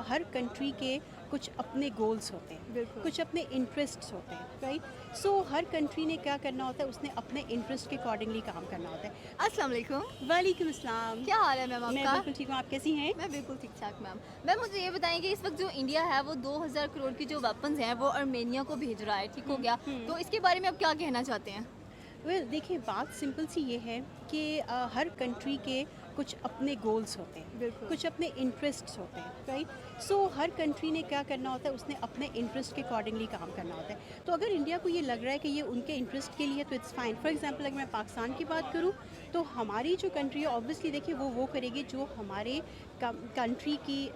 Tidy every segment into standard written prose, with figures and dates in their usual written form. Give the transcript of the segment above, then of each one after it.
हर country के कुछ अपने गोल्स होते हैं, बिल्कुल। कुछ अपने इंटरेस्ट्स होते हैं, राइट। सो हर कंट्री ने क्या करना होता है, उसने अपने इंटरेस्ट के अकॉर्डिंगली काम करना होता है। अस्सलाम वालेकुम। वालेकुम अस्सलाम। क्या हाल है मैम मैं आपका? बिल्कुल ठीक हूँ, आप कैसी हैं? मैं बिल्कुल ठीक ठाक मैम। मैम मुझे ये बताएं कि इस वक्त जो इंडिया है वो 2000 करोड़ की जो वेपन्स हैं वो अर्मेनिया को भेज रहा है, ठीक हो गया। तो इसके बारे में आप क्या कहना चाहते हैं? वेल देखिए, बात सिंपल सी ये है कि हर कंट्री के कुछ अपने गोल्स होते हैं, बिल्कुल। कुछ अपने इंटरेस्ट्स होते हैं, राइट। सो हर कंट्री ने क्या करना होता है, उसने अपने इंटरेस्ट के अकॉर्डिंगली काम करना होता है। तो अगर इंडिया को ये लग रहा है कि ये उनके इंटरेस्ट के लिए, तो इट्स फाइन। फॉर एग्जांपल अगर मैं पाकिस्तान की बात करूँ, तो हमारी जो कंट्री है ऑब्वियसली देखिए वो करेगी जो हमारे कंट्री की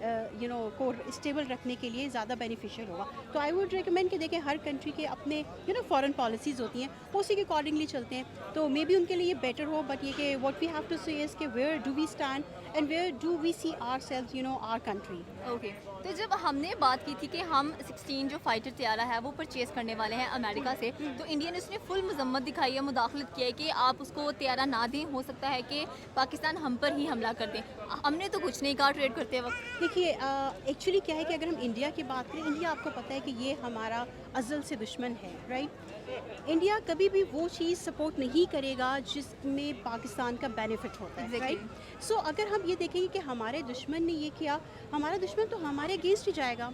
को स्टेबल रखने के लिए ज़्यादा बेनिफिशियल होगा। तो आई वुड रिकमेंड कि देखें, हर कंट्री के अपने फॉरेन पॉलिसीज़ होती हैं, वो उसी के अकॉर्डिंगली चलते हैं। तो मे बी उनके लिए ये बेटर हो, बट ये कि what we have to say is कि where do we stand and where do we see ourselves, our country. Okay. तो जब हमने बात की थी कि हम 16 जो फाइटर तैयारा है वो परचेज करने वाले हैं अमेरिका से, तो इंडिया ने उसने फुल मजम्मत दिखाई है, मुदाखलत किया है कि आप उसको तैयारा ना दें, हो सकता है कि पाकिस्तान हम पर ही हमला कर दें। हमने तो कुछ नहीं कहा ट्रेड करते वक्त। देखिए, एक्चुअली क्या है कि अगर हम इंडिया की बात करें, इंडिया आपको पता है कि ये हमारा अज़ल से दुश्मन है, राइट। इंडिया कभी भी वो चीज़ सपोर्ट नहीं करेगा जिसमें पाकिस्तान का बेनिफिट होता है, Exactly. राइट। सो अगर हम ये देखेंगे कि हमारे दुश्मन ने ये किया, हमारा दुश्मन तो हमारे अगेंस्ट ही जाएगा।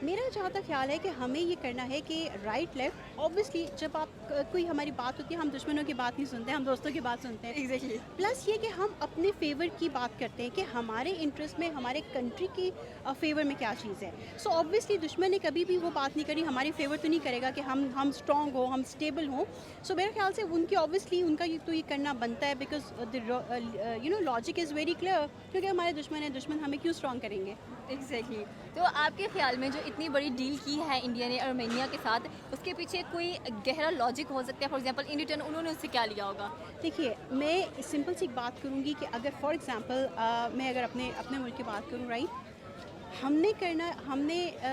मेरा जहाँ तक ख्याल है कि हमें ये करना है कि राइट लेफ्ट, ऑब्वियसली जब आप कोई हमारी बात होती है, हम दुश्मनों की बात नहीं सुनते, हम दोस्तों की बात सुनते हैं। एग्जैक्टली। प्लस ये कि हम अपने फेवर की बात करते हैं कि हमारे इंटरेस्ट में, हमारे कंट्री की फेवर में क्या चीज़ है। सो ऑब्वियसली दुश्मन ने कभी भी वो बात नहीं करी, हमारी फेवर तो नहीं करेगा कि हम स्ट्रॉन्ग हो, हम स्टेबल हों। सो मेरे ख्याल से उनकी ऑब्वियसली उनका ये करना बनता है, because the logic is very clear, क्योंकि हमारे दुश्मन है, दुश्मन हमें क्यों स्ट्रॉन्ग करेंगे। एग्जैक्टली। तो आपके ख्याल में जो इतनी बड़ी डील की है इंडिया ने अर्मेनिया के साथ, उसके पीछे कोई गहरा लॉजिक हो सकता है? फॉर एग्जांपल इन रिटर्न उन्होंने उससे क्या लिया होगा? देखिए, मैं सिंपल सी एक बात करूँगी कि अगर फॉर एग्जांपल मैं अगर अपने अपने मुल्क की बात करूँ, राइट,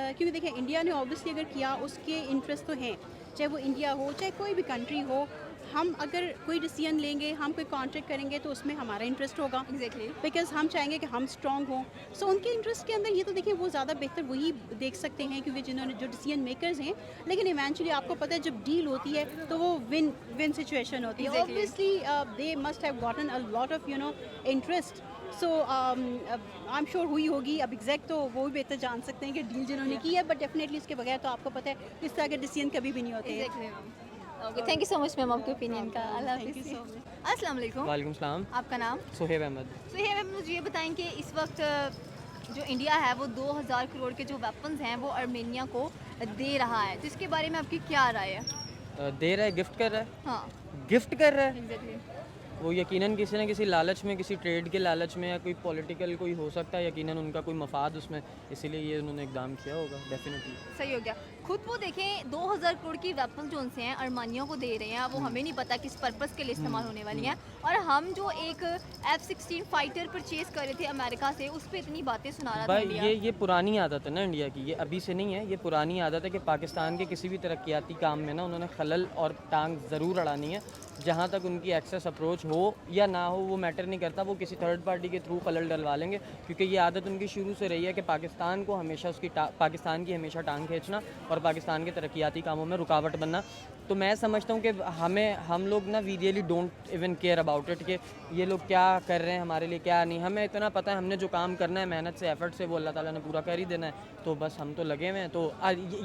क्योंकि देखिए इंडिया ने ऑब्वियसली अगर किया, उसके इंटरेस्ट तो हैं, चाहे वो इंडिया हो चाहे कोई भी कंट्री हो। हम अगर कोई डिसीजन लेंगे, हम कोई कॉन्ट्रैक्ट करेंगे, तो उसमें हमारा इंटरेस्ट होगा, एग्जैक्टली। बिकॉज हम चाहेंगे कि हम स्ट्रॉन्ग हों। सो उनके इंटरेस्ट के अंदर ये तो देखिए वो ज़्यादा बेहतर वही देख सकते हैं, क्योंकि जिन्होंने जो डिसीजन मेकर्स हैं। लेकिन इवेंचुअली आपको पता है जब डील होती है तो वो विन विन सिचुएशन होती है। Exactly. Obviously they must have gotten a lot of interest. So I am sure हुई होगी। अब एग्जैक्ट तो वो भी बेहतर जान सकते हैं कि डील जिन्होंने की है, बट डेफिनेटली इसके बगैर तो आपको पता है इस तरह के डिसीजन कभी भी नहीं होते हैं। Exactly. Okay, thank you so much ma'am आपके ओपिनियन का। अल्लाह थैंक यू हाफिज़। So much. अस्सलाम वालेकुम। वालेकुम सलाम। आपका नाम? सुहेब अहमद। तो ये मैम मुझे ये बताएं कि इस वक्त जो इंडिया है वो 2000 करोड़ के जो वेपन्स हैं वो अर्मेनिया को दे रहा है, तो इसके बारे में आपकी क्या राय है? दे रहा है, गिफ्ट कर रहा है, हाँ, गिफ्ट कर रहा है। एग्जैक्टली। वो यकीनन किसी न किसी लालच में, किसी ट्रेड के लालच में, या कोई पॉलिटिकल कोई हो सकता है, यकीनन उनका कोई मफाद उसमें, इसीलिए ये उन्होंने इकदाम किया होगा डेफिनेटली। सही हो गया। खुद वो देखें 2000 करोड़ की वेपन जो उनसे हैं अर्मानिया को दे रहे हैं, वो हमें नहीं पता किस पर्पस के लिए इस्तेमाल होने वाली हैं। और हम जो एक F-16 फाइटर परचेज कर रहे थे अमेरिका से, उस पर इतनी बातें सुना रहा था भाई इंडिया। ये पुरानी आदत है ना इंडिया की, ये अभी से नहीं है, ये पुरानी आदत है कि पाकिस्तान के किसी भी तरक्याती काम में ना उन्होंने खलल और टांग ज़रूर अड़ानी है। जहाँ तक उनकी एक्सेस अप्रोच हो या ना हो वो मैटर नहीं करता, वो किसी थर्ड पार्टी के थ्रू खलल डलवा लेंगे, क्योंकि ये आदत उनकी शुरू से रही है कि पाकिस्तान को हमेशा पाकिस्तान की हमेशा टांग खींचना और पाकिस्तान के तरक्याती कामों में रुकावट बनना। तो मैं समझता हूँ कि हम लोग ना we really don't even care about it कि ये लोग क्या कर रहे हैं हमारे लिए, क्या नहीं। हमें इतना पता है हमने जो काम करना है मेहनत से, एफर्ट से, वो अल्लाह ताला ने पूरा कर ही देना है, तो बस हम तो लगे हुए हैं। तो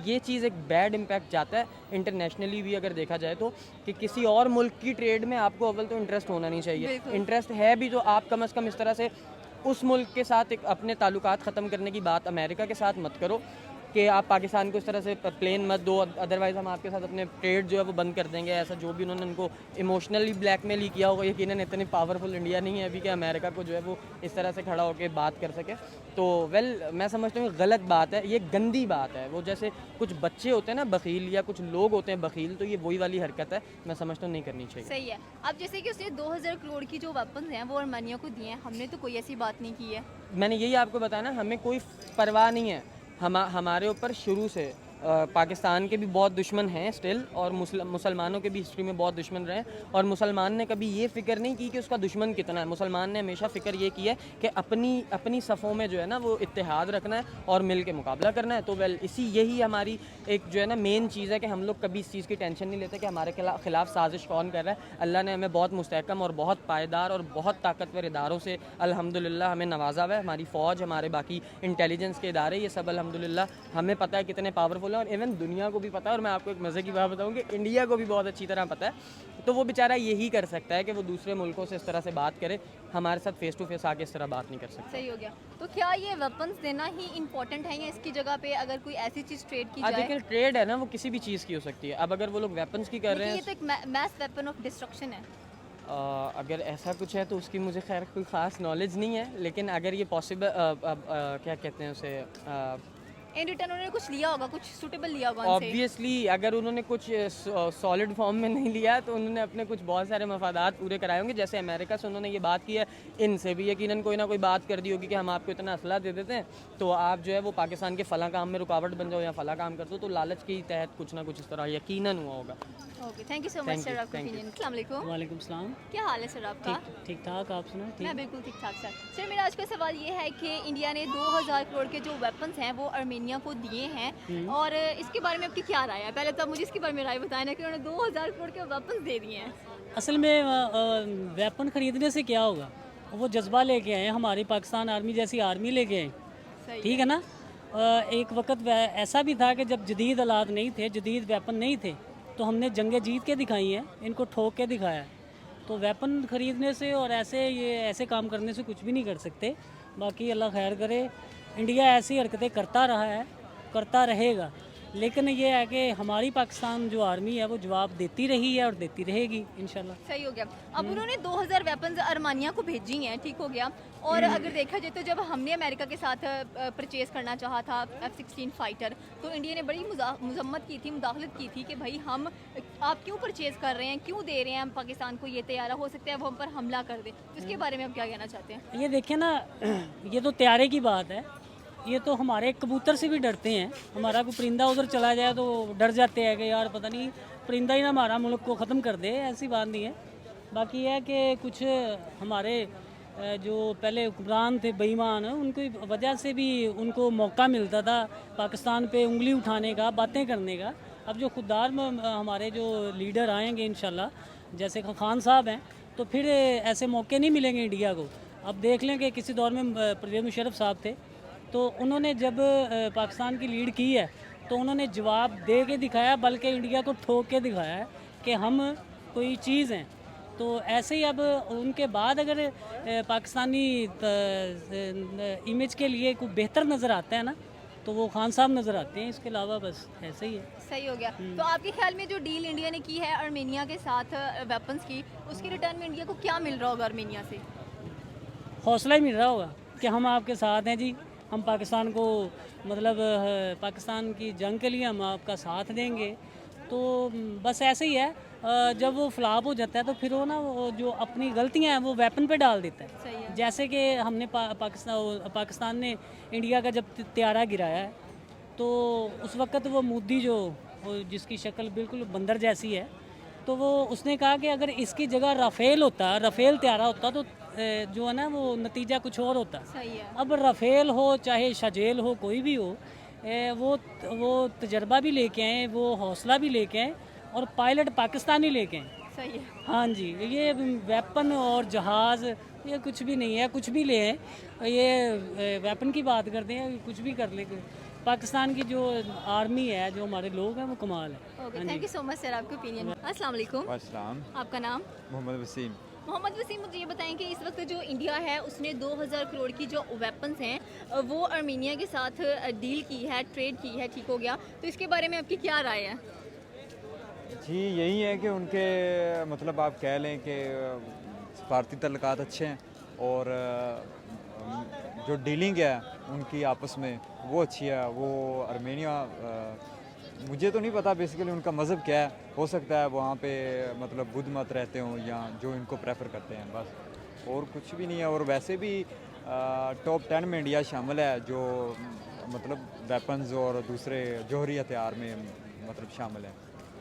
ये चीज़ एक बैड इम्पैक्ट जाता है इंटरनेशनली भी अगर देखा जाए तो, कि किसी और मुल्क की ट्रेड में आपको अव्वल तो इंटरेस्ट होना नहीं चाहिए। बिल्कुल। इंटरेस्ट है भी तो आप कम अज़ कम इस तरह से उस मुल्क के साथ एक अपने ताल्लुकात ख़त्म करने की बात अमेरिका के साथ मत करो कि आप पाकिस्तान को इस तरह से प्लेन मत दो, अदरवाइज़ हम आपके साथ अपने ट्रेड जो है वो बंद कर देंगे। ऐसा जो भी उन्होंने उनको इमोशनली ब्लैकमेल ही किया होगा, यकीनन इतनी पावरफुल इंडिया नहीं है अभी कि अमेरिका को जो है वो इस तरह से खड़ा होकर बात कर सके। तो मैं समझता हूँ गलत बात है, ये गंदी बात है। वो जैसे कुछ बच्चे होते हैं ना बखील, या कुछ लोग होते हैं बखील, तो ये वही वाली हरकत है, मैं समझता हूँ नहीं करनी चाहिए। सही है। अब जैसे कि उसने 2000 करोड़ की जो वेपन्स हैं वो अर्मानिया को दिए हैं, हमने तो कोई ऐसी बात नहीं की है। मैंने यही आपको बताया ना, हमें कोई परवाह नहीं है। हमारे ऊपर शुरू से पाकिस्तान के भी बहुत दुश्मन हैं स्टिल, और मुसलमानों के भी हिस्ट्री में बहुत दुश्मन रहे हैं, और मुसलमान ने कभी ये फ़िक्र नहीं की कि उसका दुश्मन कितना है। मुसलमान ने हमेशा फ़िक्र ये की है कि अपनी सफ़ों में जो है ना वो इत्तेहाद रखना है और मिल के मुकाबला करना है। तो यही हमारी एक जो है ना मेन चीज़ है कि हम लोग कभी इस चीज़ की टेंशन नहीं लेते कि हमारे खिलाफ साजिश कौन कर रहा है। अल्लाह ने हमें बहुत मुस्तहकम और बहुत पायदार और बहुत ताकतवर इदारों से अल्हम्दुलिल्लाह हमें नवाजा हुआ है। हमारी फ़ौज, हमारे बाकी इंटेलिजेंस के इदारे, ये सब अल्हम्दुलिल्लाह हमें पता है कितने पावरफुल हैं, और इवन दुनिया को भी पता है। और मैं आपको एक मज़े की बात बताऊँ कि इंडिया को भी बहुत अच्छी तरह पता है। तो वो बेचारा यही कर सकता है कि वो दूसरे मुल्कों से इस तरह से बात करे, हमारे साथ फेस टू फेस आके इस तरह बात नहीं कर सकता। सही हो गया। तो क्या ये वेपन्स देना ही इम्पोर्टेंट है, या इसकी जगह पे अगर कोई ऐसी चीज़ ट्रेड की जाए? देखिए, ट्रेड है ना, वो किसी भी चीज़ की हो सकती है। अब अगर वो लोग वेपन्स की कर रहे ये हैं, तो एक मैस वेपन ऑफ डिस्ट्रक्शन है। अगर ऐसा कुछ है तो उसकी मुझे खैर कोई ख़ास नॉलेज नहीं है, लेकिन अगर ये पॉसिबल क्या कहते हैं उसे, इन रिटर्न उन्होंने कुछ लिया होगा, कुछ सूटेबल लिया होगा उनसे। ऑब्वियसली अगर उन्होंने कुछ सॉलिड फॉर्म में नहीं लिया तो उन्होंने अपने कुछ बहुत सारे मफादात पूरे कराए होंगे। जैसे अमेरिका से उन्होंने ये बात की है, इनसे भी यकीनन कोई ना कोई बात कर दी होगी कि हम आपको इतना असला दे देते हैं तो आप जो है वो पाकिस्तान के फ़लाँ काम में रुकावट बन जाओ या फ़लाँ काम कर दो। तो लालच के तहत कुछ ना कुछ इस तरह यकीनन हुआ होगा। Okay, thank you so much sir आपका ओपिनियन। अस्सलाम वालेकुम। वालेकुम सलाम। क्या हाल है सर आपका? ठीक ठाक, आप सुना? मैं बिल्कुल ठीक ठाक सर। सर मेरा आज का सवाल ये है कि इंडिया ने 2000 करोड़ के जो वेपन्स हैं वो आर्मेनिया को दिए हैं, और इसके बारे में आपकी क्या राय है? पहले तो आप मुझे इसके बारे में राय बताएं ना कि उन्होंने 2000 करोड़ के वेपन्स दे दिए हैं। असल में वेपन ख़रीदने से क्या होगा, वो जज्बा लेके आए, हमारी पाकिस्तान आर्मी जैसी आर्मी लेके आए, सही ठीक है ना। एक वक्त ऐसा भी था कि जब जदीद आलात नहीं थे, जदीद वेपन नहीं थे, तो हमने जंगें जीत के दिखाई हैं, इनको ठोक के दिखाया है। तो वेपन ख़रीदने से और ऐसे काम करने से कुछ भी नहीं कर सकते। बाकी अल्लाह खैर करे, इंडिया ऐसी हरकतें करता रहा है, करता रहेगा, लेकिन ये है कि हमारी पाकिस्तान जो आर्मी है वो जवाब देती रही है और देती रहेगी इंशाल्लाह। सही हो गया। अब उन्होंने 2000 वेपन्स आर्मेनिया को भेजी हैं, ठीक हो गया। और अगर देखा जाए तो जब हमने अमेरिका के साथ परचेज़ करना चाहा था F-16 फाइटर, तो इंडिया ने बड़ी मजम्मत की थी, मुदाखलत की थी कि भाई आप क्यों परचेज़ कर रहे हैं, क्यों दे रहे हैं पाकिस्तान को ये तैयारा, हो सकता है वो हम पर हमला कर दे। तो इसके बारे में आप क्या कहना चाहते हैं? ये देखिए ना, ये तो तैयारे की बात है। ये तो हमारे कबूतर से भी डरते हैं। हमारा कोई परिंदा उधर चला जाए तो डर जाते हैं कि यार पता नहीं परिंदा ही ना हमारा मुल्क को ख़त्म कर दे, ऐसी बात नहीं है। बाकी यह है कि कुछ हमारे जो पहले हुक्मरान थे बेईमान, उनकी वजह से भी उनको मौका मिलता था पाकिस्तान पे उंगली उठाने का, बातें करने का। अब जो खुददार हमारे जो लीडर आएंगे इंशाल्लाह, जैसे खान साहब हैं, तो फिर ऐसे मौके नहीं मिलेंगे इंडिया को। अब देख लें कि किसी दौर में परवेज़ मुशर्रफ साहब थे, तो उन्होंने जब पाकिस्तान की लीड की है तो उन्होंने जवाब दे के दिखाया, बल्कि इंडिया को ठोक के दिखाया है कि हम कोई चीज़ हैं। तो ऐसे ही अब उनके बाद अगर पाकिस्तानी इमेज के लिए कोई बेहतर नज़र आता है ना, तो वो खान साहब नज़र आते हैं। इसके अलावा बस ऐसे ही है। सही हो गया। तो आपके ख्याल में जो डील इंडिया ने की है आर्मेनिया के साथ वेपन्स की, उसके रिटर्न में इंडिया को क्या मिल रहा होगा आर्मेनिया से? हौसला ही मिल रहा होगा कि हम आपके साथ हैं जी, हम पाकिस्तान को मतलब पाकिस्तान की जंग के लिए हम आपका साथ देंगे। तो बस ऐसे ही है। जब वो फ्लॉप हो जाता है तो फिर वो ना वो जो अपनी गलतियां हैं वो वेपन पे डाल देता है। सही है। जैसे कि हमने पाकिस्तान ने इंडिया का जब त्यारा गिराया है, तो उस वक़्त वो मोदी जिसकी शक्ल बिल्कुल बंदर जैसी है, तो वो उसने कहा कि अगर इसकी जगह राफेल त्यारा होता तो जो है ना वो नतीजा कुछ और होता। सही है। अब राफेल हो चाहे शाजेल हो, कोई भी हो, वो तजर्बा भी लेके आए, वो हौसला भी लेके आए, और पायलट पाकिस्तानी लेके आए। सही है। हाँ जी, ये वेपन और जहाज़ ये कुछ भी नहीं है, कुछ भी ले आए। ये वेपन की बात करते हैं, कुछ भी कर ले। पाकिस्तान की जो आर्मी है, जो हमारे लोग हैं, वो कमाल है। Okay, thank you so much sir आपके ओपिनियन। अस्सलाम वालेकुम। वालेकुम। आपका नाम? मोहम्मद वसीम। मोहम्मद वसीम, मुझे ये बताएं कि इस वक्त जो इंडिया है उसने 2000 करोड़ की जो वेपन्स हैं वो आर्मेनिया के साथ डील की है, ट्रेड की है, ठीक हो गया। तो इसके बारे में आपकी क्या राय है? जी यही है कि उनके मतलब आप कह लें कि सफारती तल्लुकात अच्छे हैं, और जो डीलिंग है उनकी आपस में वो अच्छी है। वो आर्मेनिया, मुझे तो नहीं पता बेसिकली उनका मज़हब क्या है, हो सकता है वहाँ पे मतलब बुद्ध मत रहते हों या जो इनको प्रेफर करते हैं, बस और कुछ भी नहीं है। और वैसे भी टॉप 10 में इंडिया शामिल है, जो मतलब वेपन्स और दूसरे जौहरी हथियार में मतलब शामिल हैं।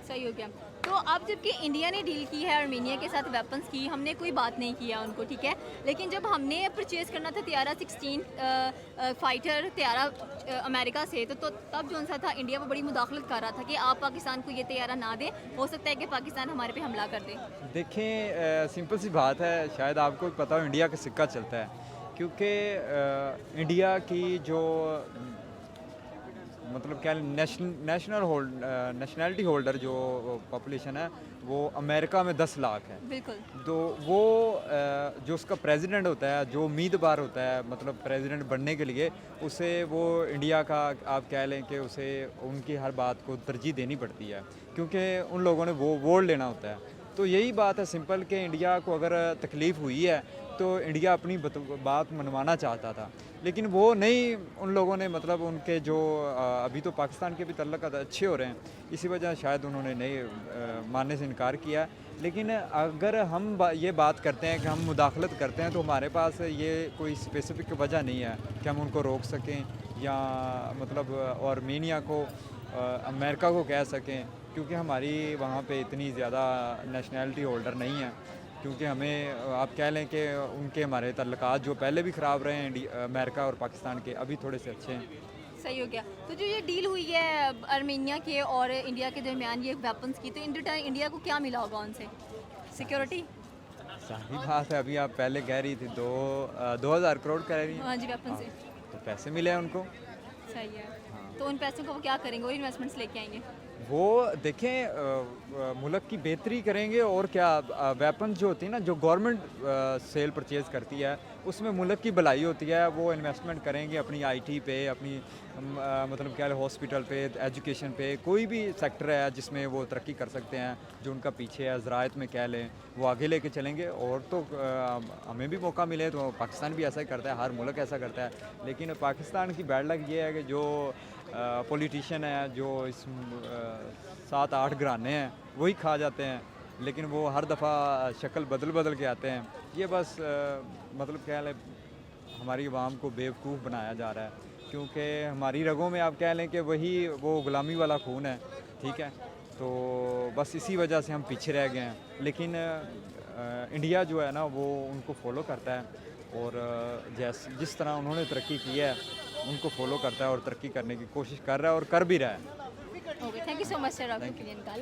सही हो गया। तो अब जबकि इंडिया ने डील की है आर्मेनिया के साथ वेपन्स की, हमने कोई बात नहीं किया उनको, ठीक है, लेकिन जब हमने परचेज़ करना था त्यारा 16 फाइटर त्यारा अमेरिका से, तो तब जो सा था इंडिया वो बड़ी मुदाखलत कर रहा था कि आप पाकिस्तान को ये त्यारा ना दें, हो सकता है कि पाकिस्तान हमारे पे हमला कर दे। देखें सिंपल सी बात है, शायद आपको पता हो इंडिया का सिक्का चलता है, क्योंकि इंडिया की जो मतलब क्या नेशनलिटी होल्डर जो पॉपुलेशन है वो अमेरिका में 10 लाख है। बिल्कुल। तो वो जो उसका प्रेसिडेंट होता है, जो उम्मीदवार होता है मतलब प्रेसिडेंट बनने के लिए, उसे वो इंडिया का आप कह लें कि उसे उनकी हर बात को तरजीह देनी पड़ती है, क्योंकि उन लोगों ने वो वोट लेना होता है। तो यही बात है सिंपल कि इंडिया को अगर तकलीफ़ हुई है तो इंडिया अपनी बात मनवाना चाहता था, लेकिन वो नहीं, उन लोगों ने मतलब उनके जो अभी तो पाकिस्तान के भी तल्लुकात अच्छे हो रहे हैं, इसी वजह शायद उन्होंने नहीं मानने से इनकार किया। लेकिन अगर हम ये बात करते हैं कि हम मुदाखलत करते हैं, तो हमारे पास ये कोई स्पेसिफिक वजह नहीं है कि हम उनको रोक सकें या मतलब आर्मेनिया को अमेरिका को कह सकें, क्योंकि हमारी वहाँ पे इतनी ज़्यादा नेशनैलिटी होल्डर नहीं है। क्योंकि हमें आप कह लें कि उनके हमारे तल्लुकात जो पहले भी ख़राब रहे हैं अमेरिका और पाकिस्तान के, अभी थोड़े से अच्छे हैं। सही हो गया। तो जो ये डील हुई है आर्मेनिया के और इंडिया के दरमियान ये वेपन्स की, तो इन रिटर्न इंडिया को क्या मिला होगा उनसे? सिक्योरिटी? सही बात है, अभी आप पहले कह रही थी 2000 करोड़ कह रही हैं। हाँ जी, वेपन से। तो पैसे मिले हैं उनको। सही है। तो उन पैसों को वो क्या करेंगे, और इन्वेस्टमेंट्स लेके आएंगे? वो देखें मुल्क की बेहतरी करेंगे और क्या। वेपन जो होती है ना, जो गवर्नमेंट सेल परचेज़ करती है, उसमें मुल्क की भलाई होती है। वो इन्वेस्टमेंट करेंगे अपनी आईटी पे, अपनी मतलब क्या हॉस्पिटल पे, एजुकेशन पे, कोई भी सेक्टर है जिसमें वो तरक्की कर सकते हैं, जो उनका पीछे है, ज़राअत में कह लें, वो आगे लेके चलेंगे। और तो हमें भी मौका मिले तो पाकिस्तान भी ऐसा ही करता है, हर मुल्क ऐसा करता है। लेकिन पाकिस्तान की बैड लक ये है कि जो पॉलिटिशियन है, जो इस 7-8 घराने हैं, वही खा जाते हैं, लेकिन वो हर दफ़ा शक्ल बदल के आते हैं। ये बस मतलब क्या है, हमारी आवाम को बेवकूफ़ बनाया जा रहा है, क्योंकि हमारी रगों में आप कह लें कि वही वो ग़ुलामी वाला खून है, ठीक है। तो बस इसी वजह से हम पीछे रह गए हैं। लेकिन इंडिया जो है ना, वो उनको फॉलो करता है, और जिस तरह उन्होंने तरक्की की है उनको फॉलो करता है और तरक्की करने की कोशिश कर रहा है और कर भी रहा है। Okay, thank you so much sir, आपके ओपिनियन का।